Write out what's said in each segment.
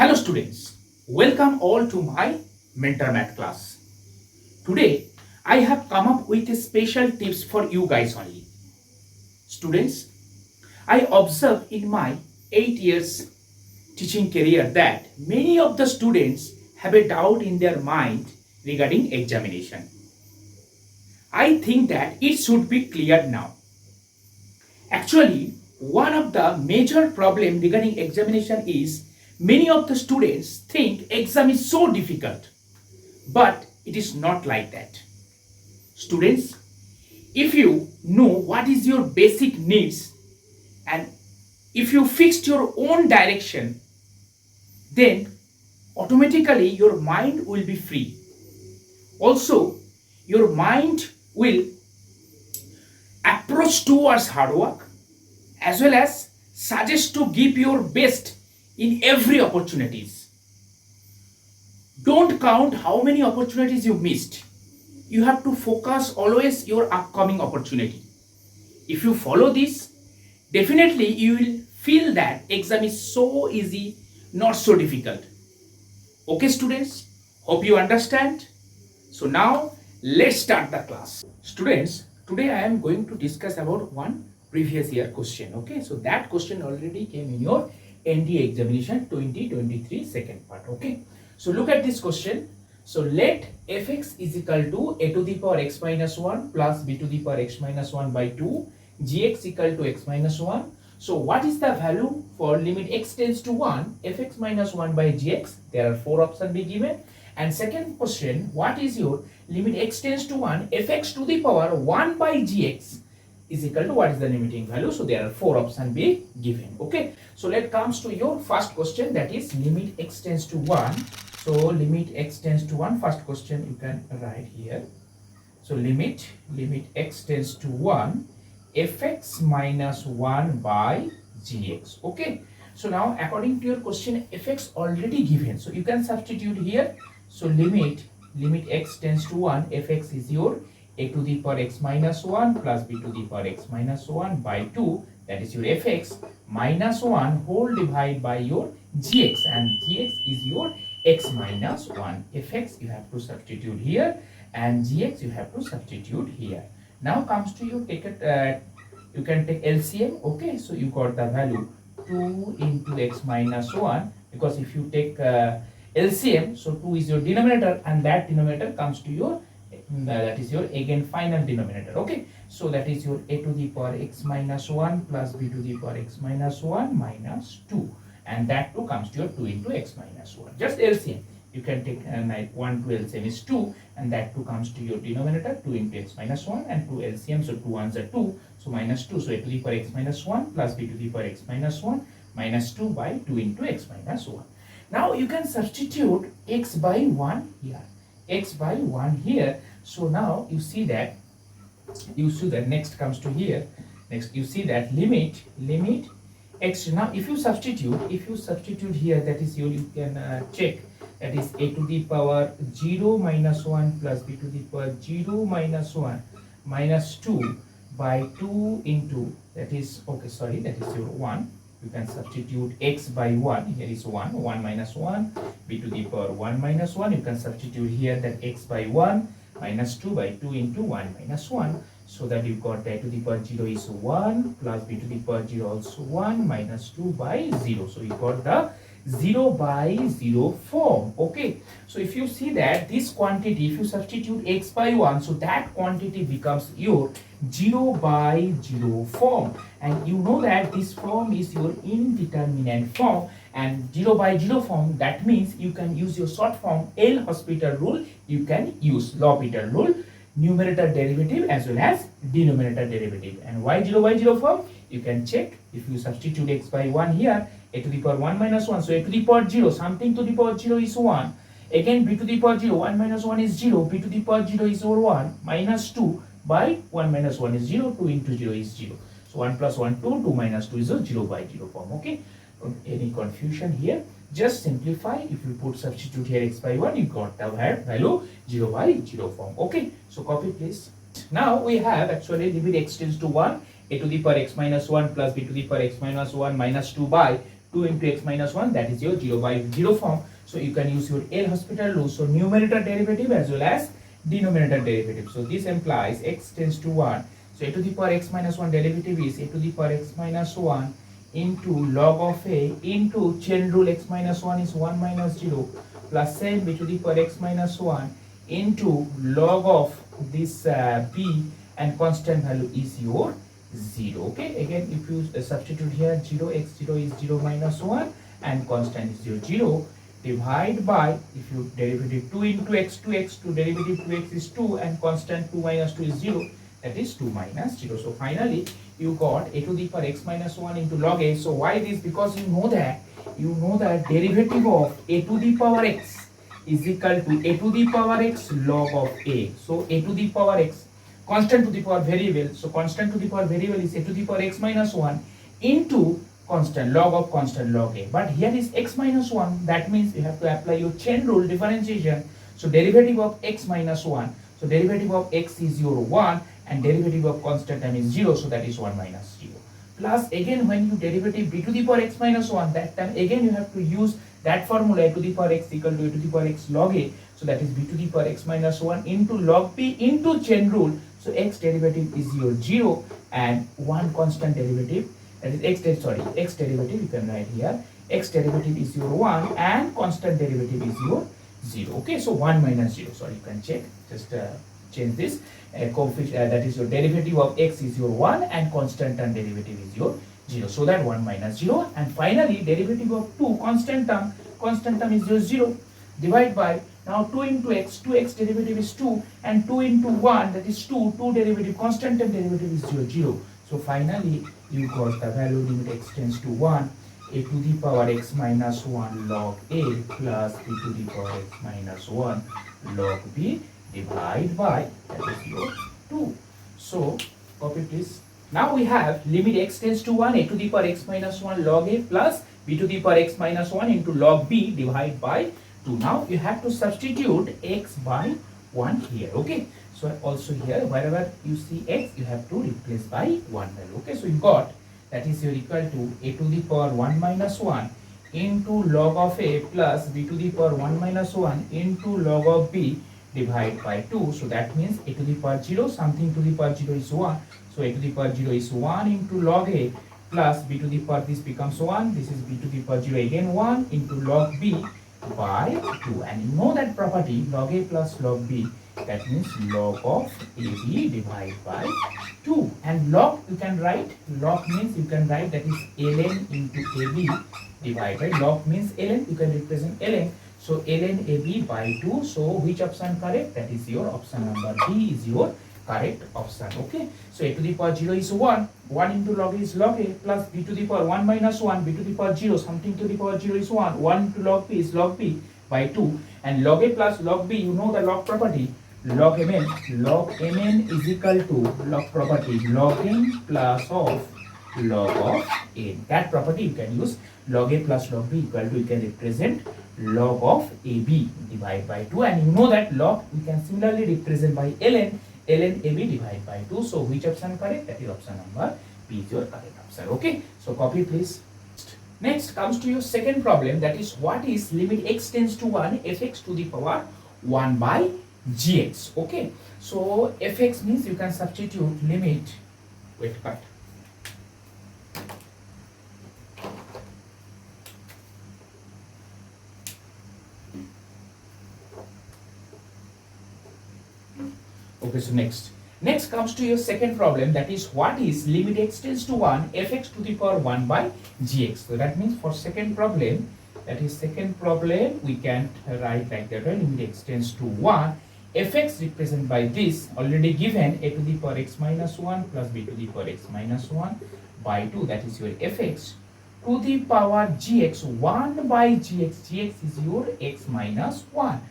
Hello students, welcome all to my mentor math class. Today I have come up with a special tips for you guys only. Students, I observe in my 8 years teaching career that many of the students have a doubt in their mind regarding examination. I think that it should be cleared now. Actually, one of the major problem regarding examination is many of the students think exam is so difficult, but it is not like that. Students, if you know what is your basic needs and if you fixed your own direction, then automatically your mind will be free. Also, your mind will approach towards hard work as well as suggest to give your best in every opportunities. Don't count how many opportunities you missed. You have to focus always your upcoming opportunity. If you follow this, definitely you will feel that exam is so easy, not so difficult. Okay students, hope you understand. So now let's start the class. Students, today I am going to discuss about one previous year question. Okay, so that question already came in your NDA examination 2023 second part. Okay, so look at this question. So let fx is equal to a to the power x minus 1 plus b to the power x minus 1 by 2 gx equal to x minus 1. So what is the value for limit x tends to 1 fx minus 1 by gx? There are 4 options be given. And second question, what is your limit x tends to 1 fx to the power 1 by gx is equal to what is the limiting value? So there are 4 options be given. Okay, so let comes to your first question, that is limit x tends to 1. So limit x tends to 1, first question you can write here. So limit x tends to 1 fx minus 1 by gx. Okay, so now according to your question fx already given, so you can substitute here. So limit x tends to 1 fx is your a to the power x minus 1 plus b to the power x minus 1 by 2, that is your fx minus 1 whole divided by your gx, and gx is your x minus 1. fx you have to substitute here and gx you have to substitute here. Now comes to you take it, you can take LCM. Okay, so you got the value 2 into x minus 1, because if you take LCM, so 2 is your denominator and that denominator comes to your that is your again final denominator. Okay, so that is your a to the power x minus 1 plus b to the power x minus 1 minus 2, and that too comes to your 2 into x minus 1. Just LCM, you can take 1 to LCM is 2, and that too comes to your denominator 2 into x minus 1, and 2 LCM, so 2 ones are 2, so minus 2, so a to the power x minus 1 plus b to the power x minus 1 minus 2 by 2 into x minus 1. Now you can substitute x by 1 here, x by 1 here. So now you see that next comes to here, next you see that limit x. Now if you substitute here, that is your, you can check, that is a to the power 0 minus 1 plus b to the power 0 minus 1 minus 2 by 2 into, that is, okay, sorry, that is your 1. You can substitute x by 1, here is 1 minus 1, b to the power 1 minus 1, you can substitute here that x by 1 minus 2 by 2 into 1 minus 1, so that you got a to the power 0 is 1 plus b to the power 0 also 1 minus 2 by 0, so you got the 0 by 0 form. Okay, so if you see that this quantity, if you substitute x by 1, so that quantity becomes your 0 by 0 form, and you know that this form is your indeterminate form, and 0 by 0 form, that means you can use your short form L'Hospital rule, you can use L'Hospital rule, numerator derivative as well as denominator derivative. And why 0 by 0 form? You can check, if you substitute x by 1 here, a to the power 1 minus 1, so a to the power 0, something to the power 0 is 1, again b to the power 0, 1 minus 1 is 0, b to the power 0 is over 1 minus 2 by 1 minus 1 is 0, 2 into 0 is 0, so 1 plus 1 2, 2 minus 2 is a 0 by 0 form. Okay, any confusion here? Just simplify. If you put substitute here x by 1, you got the value 0 by 0 form. Okay, so copy please. Now we have actually limit x tends to 1 a to the power x minus 1 plus b to the power x minus 1 minus 2 by 2 into x minus 1, that is your 0 by 0 form. So you can use your L Hospital rule. So numerator derivative as well as denominator derivative. So this implies x tends to 1. So a to the power x minus 1 derivative is a to the power x minus 1 into log of a into chain rule x minus 1 is 1 minus 0 plus same b to the power x minus 1 into log of this b, and constant value is your 0. Okay, again if you substitute here 0, x0 is 0 minus 1 and constant is your 0, divide by, if you derivative 2 into x, 2x, derivative 2x is 2 and constant 2 minus 2 is 0, that is 2 minus 0. So finally you got a to the power x minus 1 into log a. So why this? Because you know that derivative of a to the power x is equal to a to the power x log of a. So a to the power x, constant to the power variable, so constant to the power variable is a to the power x minus 1 into constant log of constant log a. But here is x minus 1, that means you have to apply your chain rule differentiation. So derivative of x minus 1, so derivative of x is your 1 and derivative of constant time is 0, so that is 1 minus 0. Plus again when you derivative b to the power x minus 1, that time again you have to use that formula, a to the power x equal to a to the power x log a. So that is b to the power x minus 1 into log b into chain rule. So x derivative is your 0 and one constant derivative, that is x derivative you can write here, x derivative is your 1 and constant derivative is your 0. Okay, so 1 minus 0, sorry, you can check, just change this coefficient, that is your derivative of x is your 1 and constant term derivative is your 0, so that 1 minus 0, and finally derivative of 2 constant term is your 0, divide by, now 2 into x, 2x derivative is 2 and 2 into 1, that is 2 derivative, constant term derivative is your 0. So finally you got the value limit x tends to 1, a to the power x minus 1 log a plus b to the power x minus 1 log b, divide by, that is your 2. So copy please. Now we have limit x tends to 1, a to the power x minus 1 log a plus b to the power x minus 1 into log b, divide by 2. Now you have to substitute x by 1 here. Okay, so also here wherever you see x you have to replace by 1 value. Okay, so you got, that is your equal to a to the power 1 minus 1 into log of a plus b to the power 1 minus 1 into log of b, divide by 2. So that means a to the power 0, something to the power 0 is 1. So a to the power 0 is 1 into log a plus b to the power, this becomes 1, this is b to the power 0 again 1 into log b by 2. And you know that property, log a plus log b, that means log of ab divided by 2. And log you can write, log means you can write that is ln into ab divided by, log means ln, you can represent ln. So ln ab by 2. So which option correct? That is your option number B is your correct option. Okay, so a to the power 0 is 1, 1 into log is log a plus b to the power 1 minus 1, b to the power 0, something to the power 0 is 1, 1 into log b is log b by 2, and log a plus log b, you know the log property, log mn is equal to log property, log n plus of log of n. That property you can use, log a plus log b equal to, you can represent log of ab divided by 2, and you know that log we can similarly represent by ln ab divided by 2. So which option correct? That is option number B is your correct option. Okay, so copy please. Next comes to your second problem, that is what is limit x tends to 1 fx to the power 1 by gx. Okay, so fx means you can substitute limit, wait, cut. Okay, so next comes to your second problem, that is what is limit x tends to 1 fx to the power 1 by gx. So that means for second problem, that is second problem, we can write like that, right? Limit x tends to 1 fx represented by this already given, a to the power x minus 1 plus b to the power x minus 1 by 2, that is your fx to the power gx 1 by gx. Gx is your x minus 1.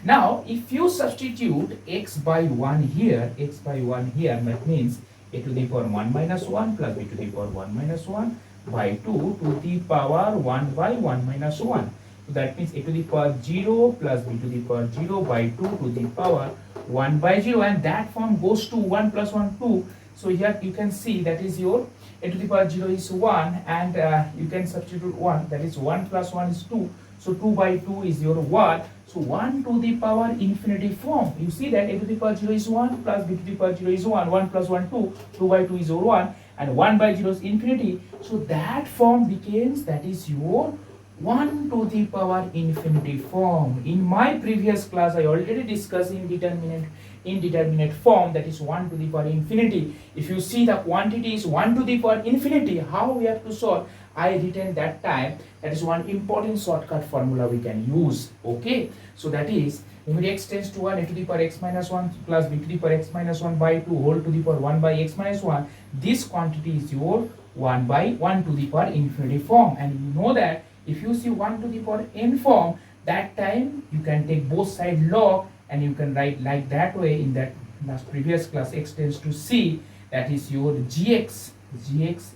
Now, if you substitute x by 1 here, that means a to the power 1 minus 1 plus b to the power 1 minus 1 by 2 to the power 1 by 1 minus 1. So that means a to the power 0 plus b to the power 0 by 2 to the power 1 by 0, and that form goes to 1 plus 1, 2. So here you can see that is your a to the power 0 is 1, and you can substitute 1, that is 1 plus 1 is 2. So 2 by 2 is your 1. So 1 to the power infinity form. You see that a to the power 0 is 1 plus b to the power 0 is 1. 1 plus 1 2. 2 by 2 is your 1. And 1 by 0 is infinity. So that form becomes, that is your 1 to the power infinity form. In my previous class, I already discussed indeterminate form, that is 1 to the power infinity. If you see the quantity is 1 to the power infinity, how we have to solve? I written that time. That is one important shortcut formula we can use. Okay, so that is limit x tends to 1 a to the power x minus 1 plus b to the power x minus 1 by 2 whole to the power 1 by x minus 1. This quantity is your 1 by 1 to the power infinity form. And you know that if you see 1 to the power n form, that time you can take both side log and you can write like that way. In that last previous class, x tends to c, that is your gx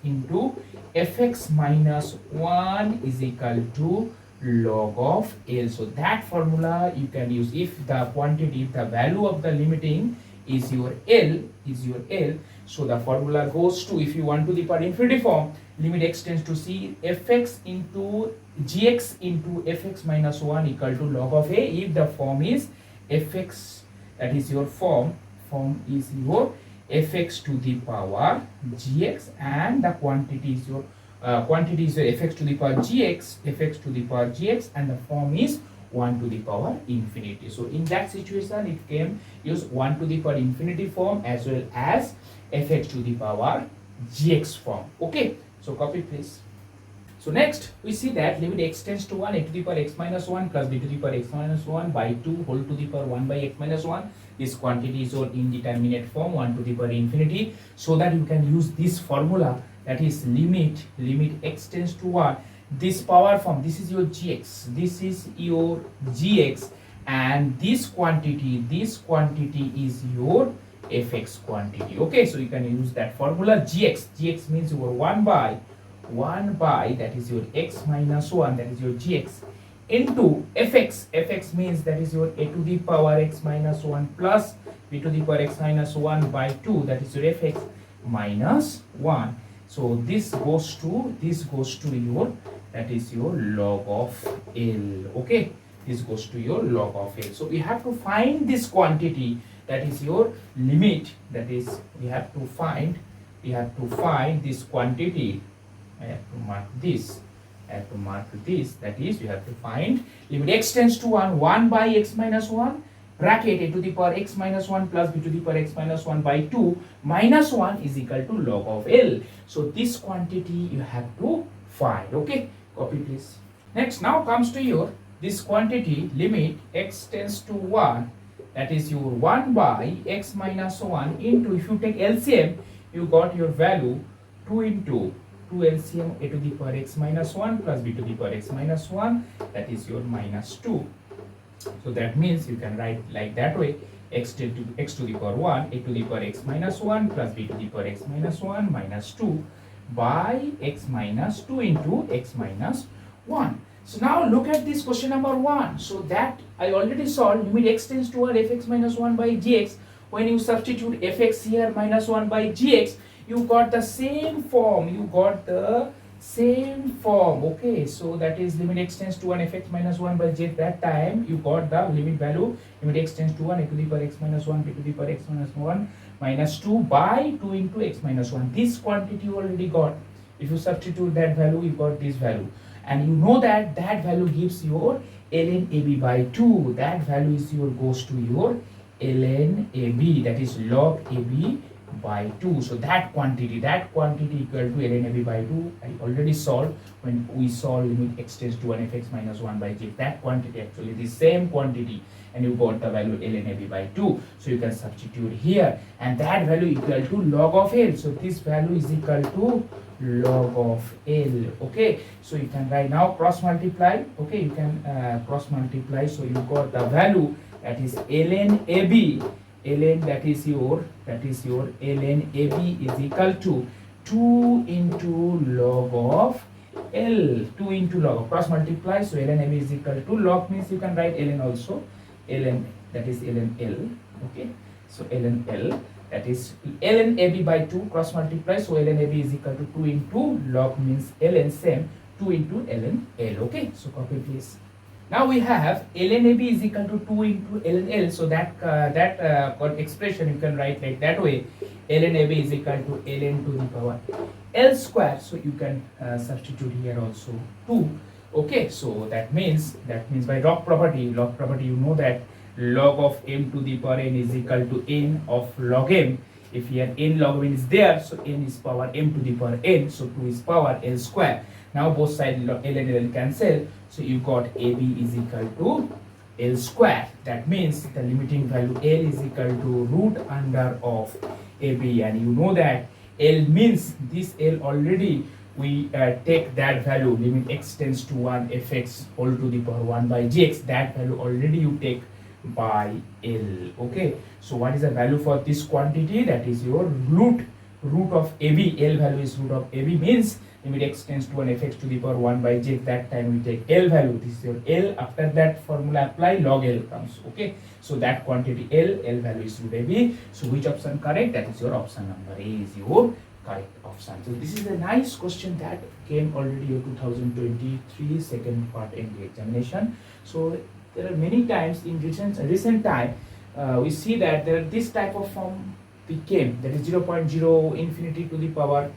into fx minus 1 is equal to log of L. So that formula you can use if the quantity, if the value of the limiting is your L, so the formula goes to, if you want to the power infinity form, limit x tends to c, fx into gx into fx minus 1 equal to log of A. If the form is fx, that is your form is your fx to the power gx, and the quantity is your fx to the power gx, and the form is 1 to the power infinity. So in that situation, it can use 1 to the power infinity form as well as fx to the power gx form. Okay, so copy please. So next we see that limit x tends to 1 a to the power x minus 1 plus b to the power x minus 1 by 2 whole to the power 1 by x minus 1. This quantity is your indeterminate form, 1 to the power infinity, so that you can use this formula, that is limit x tends to 1. This power form, this is your gx, this is your gx, and this quantity is your fx quantity. Okay, so you can use that formula. Gx means your 1 by that is your x minus 1, that is your gx, into fx means that is your a to the power x minus 1 plus b to the power x minus 1 by 2, that is your fx minus 1. So this goes to your, that is your log of L. Okay, this goes to your log of L. So we have to find this quantity, that is your limit, that is we have to find this quantity. I have to mark this, that is we have to find limit x tends to 1 by x minus 1 bracket a to the power x minus 1 plus b to the power x minus 1 by 2 minus 1 is equal to log of L. So this quantity you have to find. Okay, copy please. Next, now comes to your this quantity limit x tends to 1, that is your 1 by x minus 1 into, if you take LCM, you got your value 2 into 2 LCM a to the power x minus 1 plus b to the power x minus 1, that is your minus 2. So that means you can write like that way, x to the power 1 a to the power x minus 1 plus b to the power x minus 1 minus 2 by x minus 2 into x minus 1. So now look at this question number 1. So that I already solved. Limit x tends to 1 fx minus 1 by gx. When you substitute fx here minus 1 by gx, you got the same form. Okay, so that is limit x tends to 1 fx minus 1 by gx. That time you got the limit value, limit x tends to 1 a to the power x minus 1 b to the power x minus 1 minus 2 by 2 into x minus 1. This quantity you already got. If you substitute that value, you got this value. And you know that value gives your ln AB by 2. That value is goes to your ln AB, that is log AB by 2. So that quantity equal to ln AB by 2. I already solved when we solve limit x tends to 1 fx minus 1 by g. That quantity, actually the same quantity, and you got the value ln AB by 2. So you can substitute here, and that value equal to log of L. So this value is equal to log of L. Okay, so you can write now cross multiply. Okay, you can cross multiply. So you got the value, that is ln AB. That is your ln AB is equal to 2 into log of L. 2 into log of cross multiply. So ln AB is equal to log means you can write ln also. Ln, that is ln L. Okay, so ln L. that is ln AB by 2 cross multiply, so ln AB is equal to 2 into log means ln same 2 into ln L. Okay, so copy please. Now we have ln AB is equal to 2 into ln L, so that expression you can write like that way, ln AB is equal to ln to the power L square, so you can substitute here also 2. Okay, so that means by log property you know that log of m to the power n is equal to n of log m. If here n log n is there, so n is power m to the power n, so 2 is power L square. Now both sides L and L cancel, so you got AB is equal to L square. That means the limiting value L is equal to root under of AB, and you know that L means this L already we take that value, limit x tends to 1 fx whole to the power 1 by gx, that value already you take by L. Okay, so what is the value for this quantity? That is your root of AB. L value is root of AB, means limit x tends to 1 fx to the power 1 by gx, that time we take L value, this is your L. After that formula apply, log L comes. Okay, so that quantity L value is root AB. So which option correct? That is your option number A is your correct option. So this is a nice question that came already in 2023 second part NDA examination. So there are many times in recent time we see that there are this type of form became, that is 0.0 infinity to the power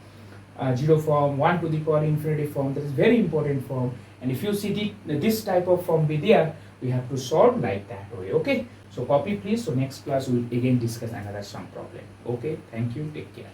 0 form, 1 to the power infinity form. That is very important form, and if you see this type of form be there, we have to solve like that way. Okay, so copy please. So next class we will again discuss another sum problem. Okay, thank you, take care.